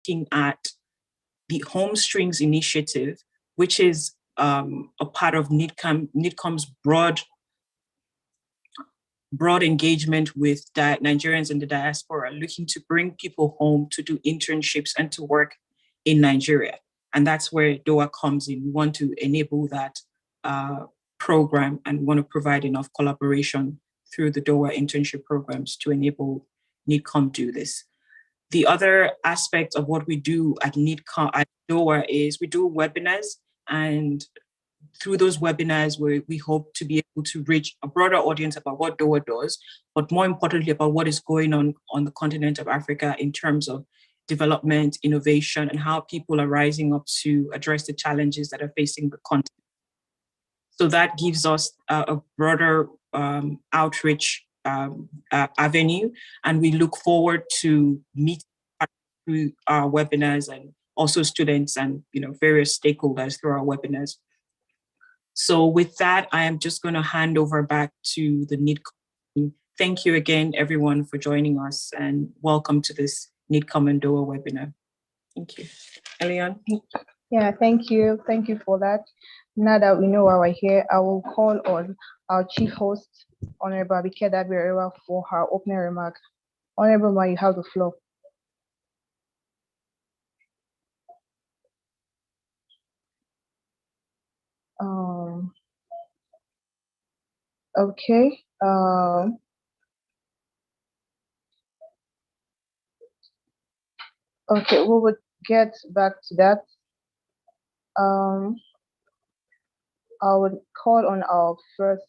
looking at the Home Strings Initiative, which is a part of NIDCOM's broad engagement with Nigerians in the diaspora, looking to bring people home to do internships and to work in Nigeria. And that's where DOA comes in. We want to enable that program and want to provide enough collaboration through the DOA internship programs to enable NIDCOM do this. The other aspect of what we do at NIDCOM, at DOA, is we do webinars, and through those webinars, we hope to be able to reach a broader audience about what DOA does, but more importantly about what is going on the continent of Africa in terms of development, innovation, and how people are rising up to address the challenges that are facing the continent. So that gives us a broader outreach avenue, and we look forward to meet through our webinars and also students and various stakeholders through our webinars. So with that, I am just going to hand over back to the NIDCOM team. Thank you again, everyone, for joining us, and welcome to this NIDCOM and DOA webinar. Thank you. Elian? Yeah, thank you. Thank you for that. Now that we know why we're here, I will call on our chief host, Honorable Abike Dabirawa, for her opening remark. Honorable Ma, you have the floor. Okay. Okay, we will get back to that. I would call on our first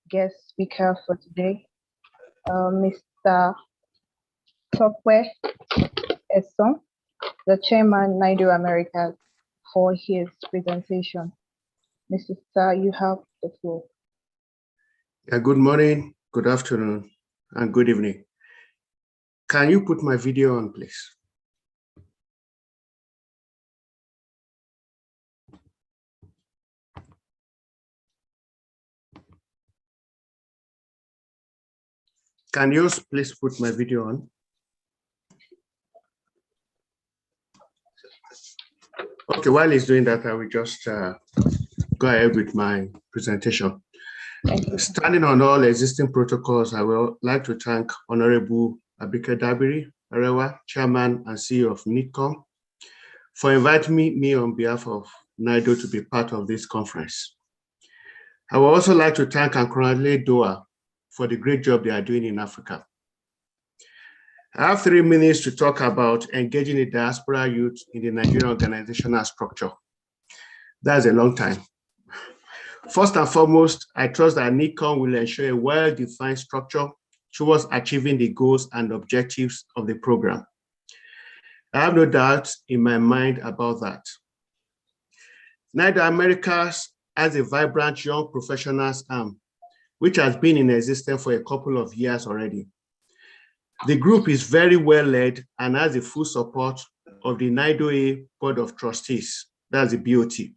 guest speaker for today, Mr. Tokwe Esson, the chairman, NIDO America, for his presentation. Mr. Sir, you have the floor. Yeah, good morning, good afternoon, and good evening. Can you put my video on, please? Can you please put my video on? Okay, while he's doing that, I will just go ahead with my presentation. Standing on all existing protocols, I would like to thank Honorable Abike Dabirawa, Chairman and CEO of NIDCOM, for inviting me on behalf of NIDO to be part of this conference. I would also like to thank and congratulate DOA for the great job they are doing in Africa. I have 3 minutes to talk about engaging the diaspora youth in the Nigerian organizational structure. That's a long time. First and foremost, I trust that NIDCOM will ensure a well-defined structure towards achieving the goals and objectives of the program. I have no doubt in my mind about that. NIDO Americas has a vibrant young professionals arm, which has been in existence for a couple of years already. The group is very well led and has the full support of the NIDO Board of Trustees, that's the BOT.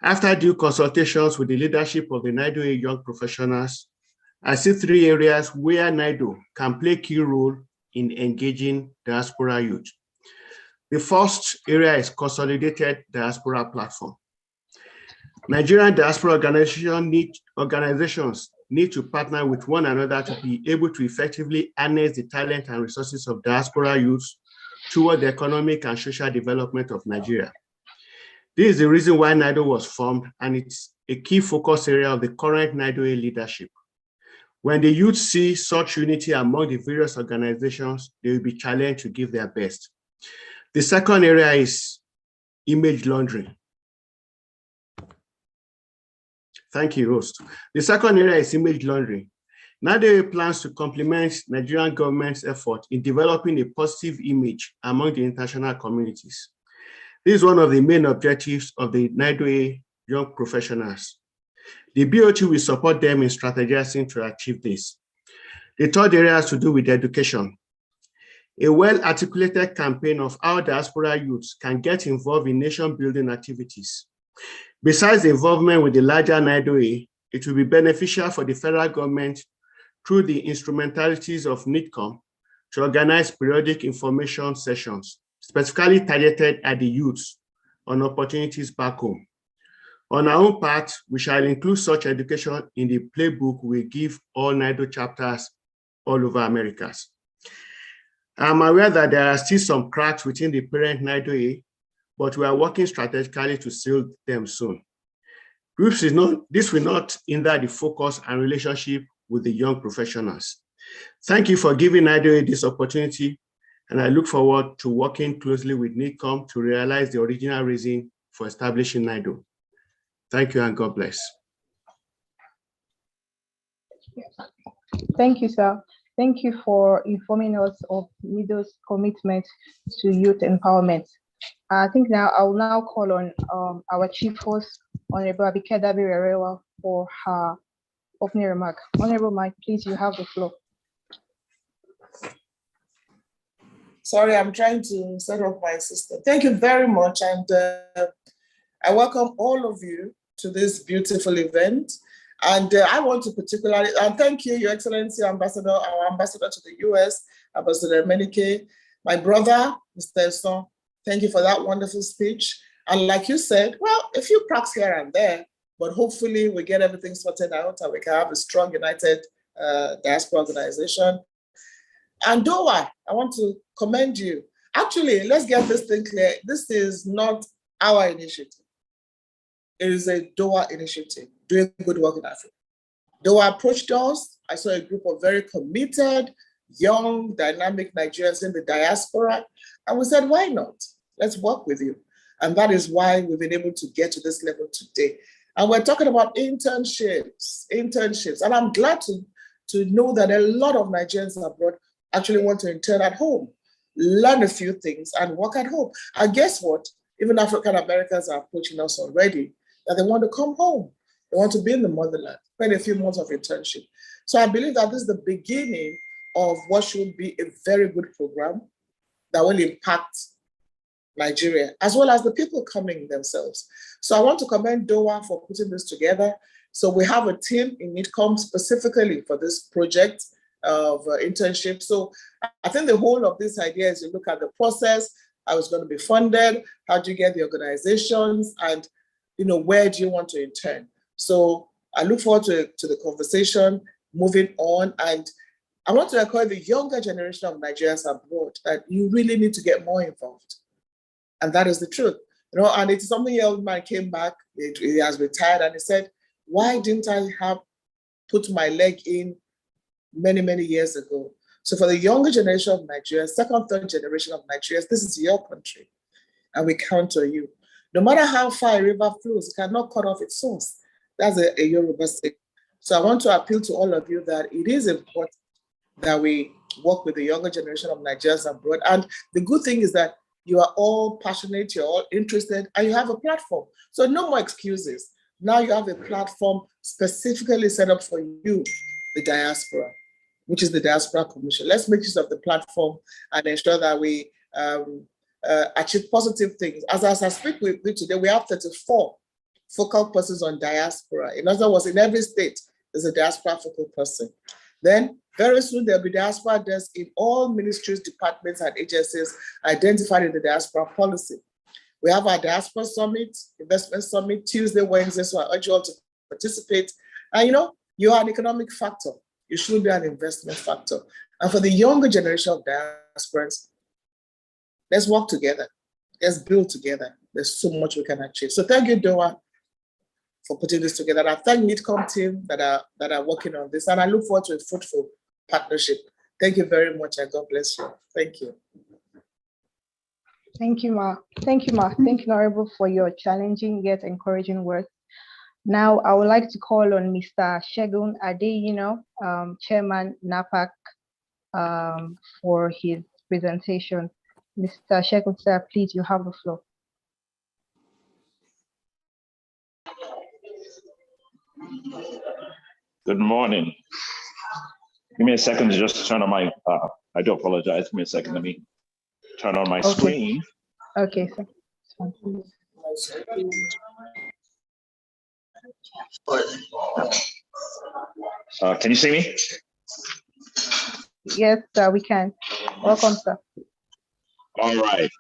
After due consultations with the leadership of the NIDO Young Professionals, I see 3 areas where NIDO can play a key role in engaging diaspora youth. The first area is consolidated diaspora platform. Nigerian diaspora organizations need to partner with one another to be able to effectively harness the talent and resources of diaspora youths toward the economic and social development of Nigeria. This is the reason why NIDO was formed, and it's a key focus area of the current NIDO leadership. When the youth see such unity among the various organizations, they will be challenged to give their best. The second area is image laundering. Thank you, host. The second area is image laundering. NIDO plans to complement Nigerian government's effort in developing a positive image among the international communities. This is one of the main objectives of the NIDO Young Professionals. The BOT will support them in strategizing to achieve this. The third area has to do with education. A well-articulated campaign of how diaspora youths can get involved in nation-building activities. Besides the involvement with the larger NIDO, it will be beneficial for the federal government through the instrumentalities of NIDCOM to organize periodic information sessions, specifically targeted at the youths on opportunities back home. On our own part, we shall include such education in the playbook we give all NIDO chapters all over Americas. I'm aware that there are still some cracks within the parent NIDO, but we are working strategically to seal them soon. This will not hinder the focus and relationship with the young professionals. Thank you for giving NIDO this opportunity, and I look forward to working closely with NIDCOM to realize the original reason for establishing NIDO. Thank you and God bless. Thank you, sir. Thank you for informing us of NIDO's commitment to youth empowerment. I think now I will now call on our chief host, Honorable Abike Dabirerewa, for her opening remark. Honorable Mike, please, you have the floor. Sorry, I'm trying to set up my system. Thank you very much. And I welcome all of you to this beautiful event. And I want to particularly, and thank you, Your Excellency, Ambassador, our ambassador to the US, Ambassador Menike, my brother, Mr. Son. Thank you for that wonderful speech. And like you said, well, a few cracks here and there, but hopefully we get everything sorted out and we can have a strong, united diaspora organization. And DOA, I want to commend you. Actually, let's get this thing clear. This is not our initiative. It is a DOA initiative, doing good work in Africa. DOA approached us. I saw a group of very committed, young, dynamic Nigerians in the diaspora. And we said, why not? Let's work with you. And that is why we've been able to get to this level today. And we're talking about internships. And I'm glad to know that a lot of Nigerians abroad actually want to intern at home, learn a few things and work at home. And guess what? Even African Americans are approaching us already that they want to come home. They want to be in the motherland, spend a few months of internship. So I believe that this is the beginning of what should be a very good program that will impact Nigeria, as well as the people coming themselves. So I want to commend DOA for putting this together. So we have a team in NIDCOM specifically for this project of internship. So I think the whole of this idea is to look at the process, how it's going to be funded, how do you get the organizations, and where do you want to intern? So I look forward to the conversation moving on. And I want to encourage the younger generation of Nigerians abroad that you really need to get more involved. And that is the truth. And it's something else. Man came back, he has retired, and he said, why didn't I have put my leg in many, many years ago? So for the younger generation of Nigerians, second, third generation of Nigerians, this is your country, and we count on you. No matter how far a river flows, it cannot cut off its source. That's a Yoruba saying. So I want to appeal to all of you that it is important that we work with the younger generation of Nigerians abroad. And the good thing is that you are all passionate, you're all interested, and you have a platform. So no more excuses. Now you have a platform specifically set up for you, the diaspora, which is the Diaspora Commission. Let's make use of the platform and ensure that we achieve positive things. As I speak with you today, we have 34 focal persons on diaspora. In other words, in every state, there's a diaspora focal person. Then very soon there'll be diaspora desks in all ministries, departments, and agencies identified in the diaspora policy. We have our diaspora summit, investment summit, Tuesday, Wednesday, so I urge you all to participate. And you are an economic factor. You should be an investment factor. And for the younger generation of diasporans, let's work together. Let's build together. There's so much we can achieve. So thank you, DOA, for putting this together. And I thank NIDCOM team that are working on this. And I look forward to a fruitful partnership. Thank you very much, and God bless you. Thank you. Thank you, Ma. Thank you, Ma. Thank you, Honorable, for your challenging yet encouraging work. Now, I would like to call on Mr. Segun Adeyino, Chairman NAPAC, for his presentation. Mr. Segun, sir, please, you have the floor. Good morning. Give me a second to just turn on my, I do apologize. Give me a second. Let me turn on my screen. Okay, sir. Can you see me? Yes, sir, we can. Welcome, sir. All right.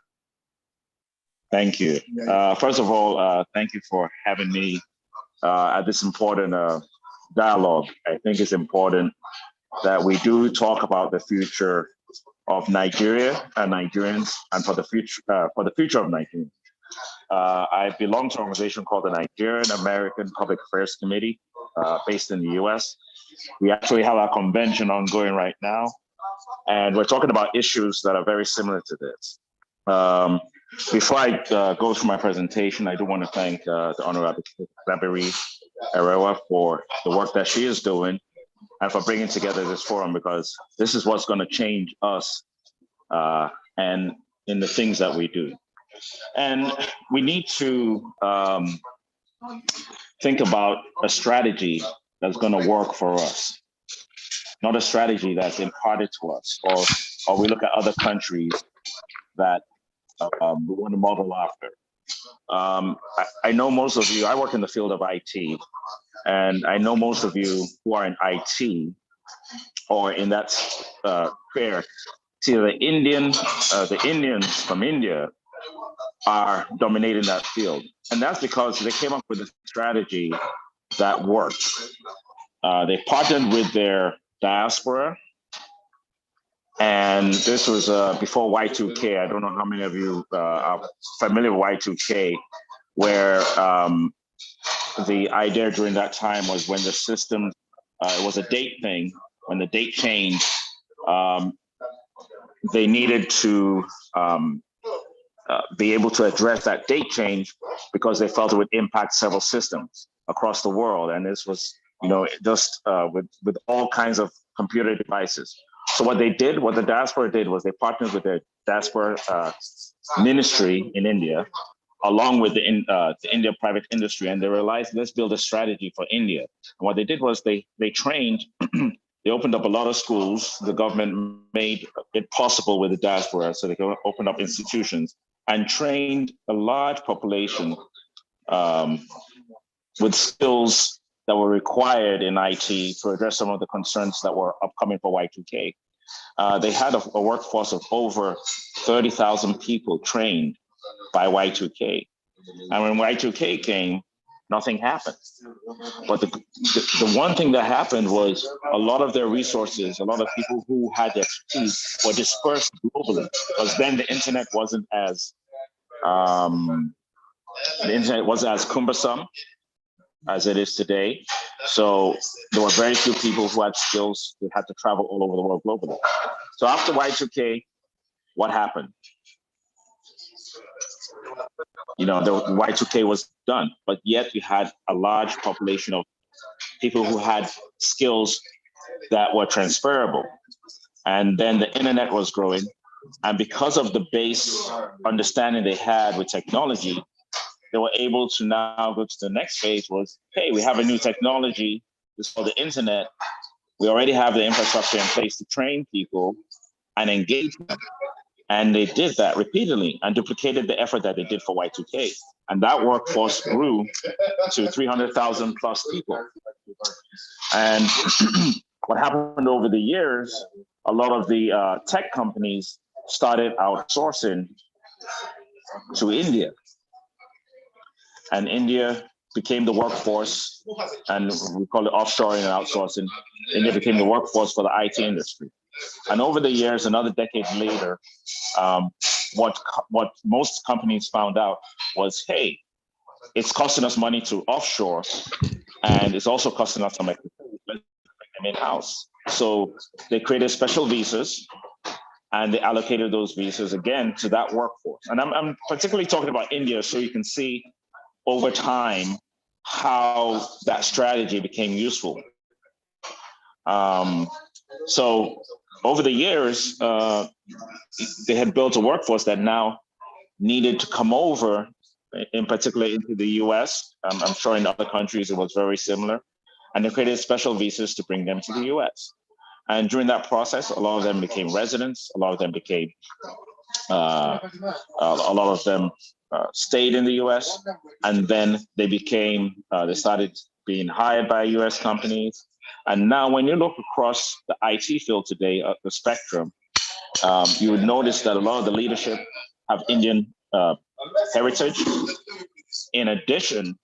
Thank you. First of all, thank you for having me at this important dialogue. I think it's important that we do talk about the future of Nigeria and Nigerians, and for the future of Nigeria. I belong to an organization called the Nigerian American Public Affairs Committee, based in the US. We actually have our convention ongoing right now, and we're talking about issues that are very similar to this. Before I go through my presentation, I do want to thank the Honorable Laberi Erewa for the work that she is doing and for bringing together this forum, because this is what's going to change us and in the things that we do. And we need to think about a strategy that's going to work for us, not a strategy that's imparted to us, or we look at other countries that we want to model after. I know most of you, I work in the field of IT, and I know most of you who are in IT or in that sphere. See, the Indians from India are dominating that field. And that's because they came up with a strategy that worked. They partnered with their diaspora. And this was before Y2K. I don't know how many of you are familiar with Y2K, where the idea during that time was when the system, it was a date thing. When the date changed, they needed to be able to address that date change because they felt it would impact several systems across the world. And this was, just with all kinds of computer devices. So what they did, what the diaspora did, was they partnered with their diaspora ministry in India, along with the India private industry, and they realized, let's build a strategy for India. And what they did was they trained, they opened up a lot of schools. The government made it possible with the diaspora, so they could open up institutions and trained a large population with skills that were required in IT to address some of the concerns that were upcoming for Y2K. They had a workforce of over 30,000 people trained by Y2K. And when Y2K came, nothing happened. But the one thing that happened was a lot of their resources, a lot of people who had the expertise were dispersed globally, because then the internet wasn't as cumbersome as it is today. So there were very few people who had skills that had to travel all over the world globally. So after Y2K, what happened? The Y2K was done, but yet you had a large population of people who had skills that were transferable. And then the internet was growing. And because of the base understanding they had with technology, they were able to now go to the next phase was, hey, we have a new technology, it's called the internet. We already have the infrastructure in place to train people and engage them. And they did that repeatedly and duplicated the effort that they did for Y2K. And that workforce grew to 300,000 plus people. And what happened over the years, a lot of the tech companies started outsourcing to India. And India became the workforce, and we call it offshoring and outsourcing. India became the workforce for the IT industry. And over the years, another decade later, what most companies found out was, hey, it's costing us money to offshore, and it's also costing us some expertise. Let's bring them in-house. So they created special visas, and they allocated those visas again to that workforce. And I'm particularly talking about India, so you can see over time how that strategy became useful. So over the years, they had built a workforce that now needed to come over, in particular into the US. I'm sure in other countries it was very similar. And they created special visas to bring them to the US. And during that process, a lot of them became residents, a lot of them became, a lot of them stayed in the US. And then they they started being hired by US companies. And now when you look across the IT field today, the spectrum, you would notice that a lot of the leadership have Indian heritage. In addition,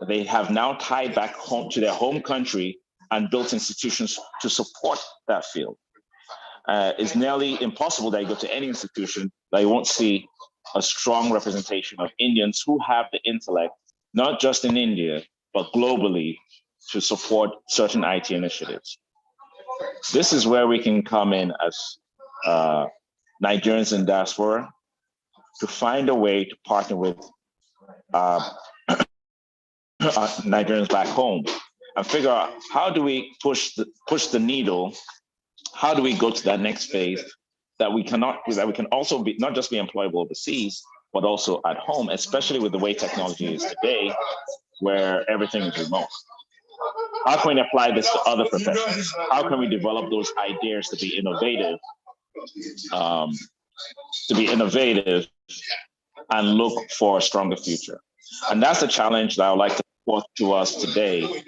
they have now tied back home to their home country and built institutions to support that field. It's nearly impossible that you go to any institution that you won't see a strong representation of Indians who have the intellect, not just in India, but globally, to support certain IT initiatives. This is where we can come in as Nigerians in diaspora to find a way to partner with Nigerians back home and figure out how do we push the needle. How do we go to that next phase that we can also be not just be employable overseas, but also at home, especially with the way technology is today, where everything is remote. How can we apply this to other professions? How can we develop those ideas to be innovative, and look for a stronger future? And that's the challenge that I would like to put to us today.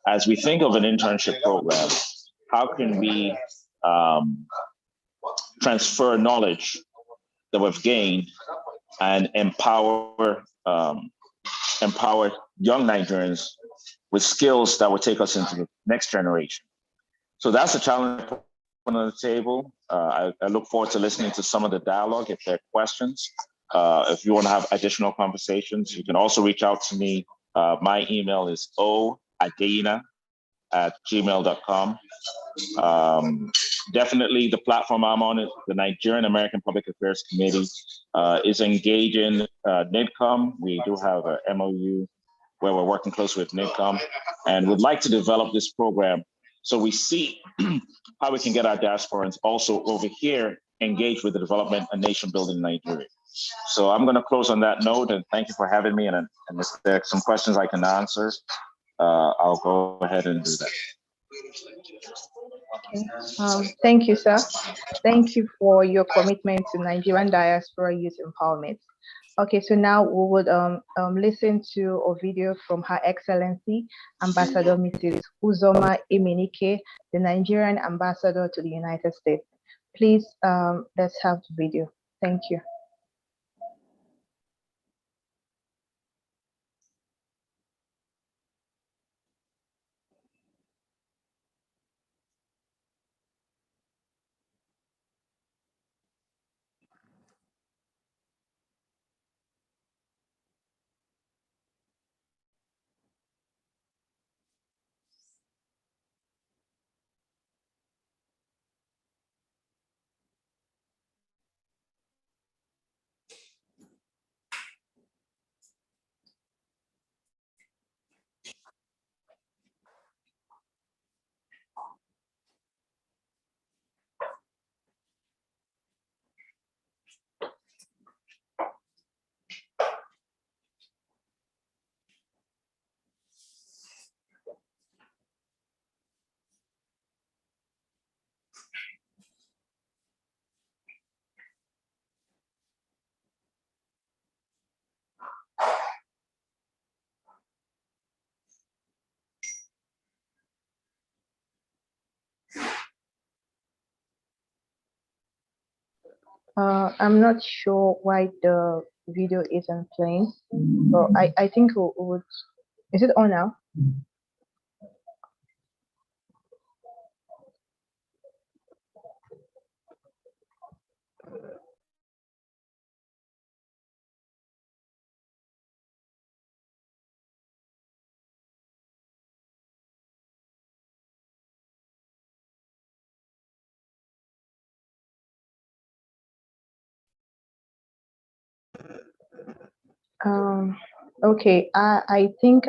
As we think of an internship program, how can we transfer knowledge that we've gained and empower young Nigerians with skills that will take us into the next generation? So that's the challenge on the table. I look forward to listening to some of the dialogue. If there are questions, if you want to have additional conversations, you can also reach out to me. My email is oadena@gmail.com. Definitely the platform I'm on, the Nigerian American Public Affairs Committee, is engaging NIDCOM. We do have a MOU where we're working closely with NIDCOM and would like to develop this program so we see how we can get our diasporans also over here engaged with the development and nation building in Nigeria. So I'm going to close on that note, and thank you for having me. And if there are some questions I can answer, I'll go ahead and do that. Okay. Thank you, sir. Thank you for your commitment to Nigerian diaspora youth empowerment. Okay, so now we would listen to a video from Her Excellency Ambassador Mrs. Uzoma Emenike, the Nigerian ambassador to the United States. Please, let's have the video. Thank you. I'm not sure why the video isn't playing, but I think we would. Is it on now? Okay, I think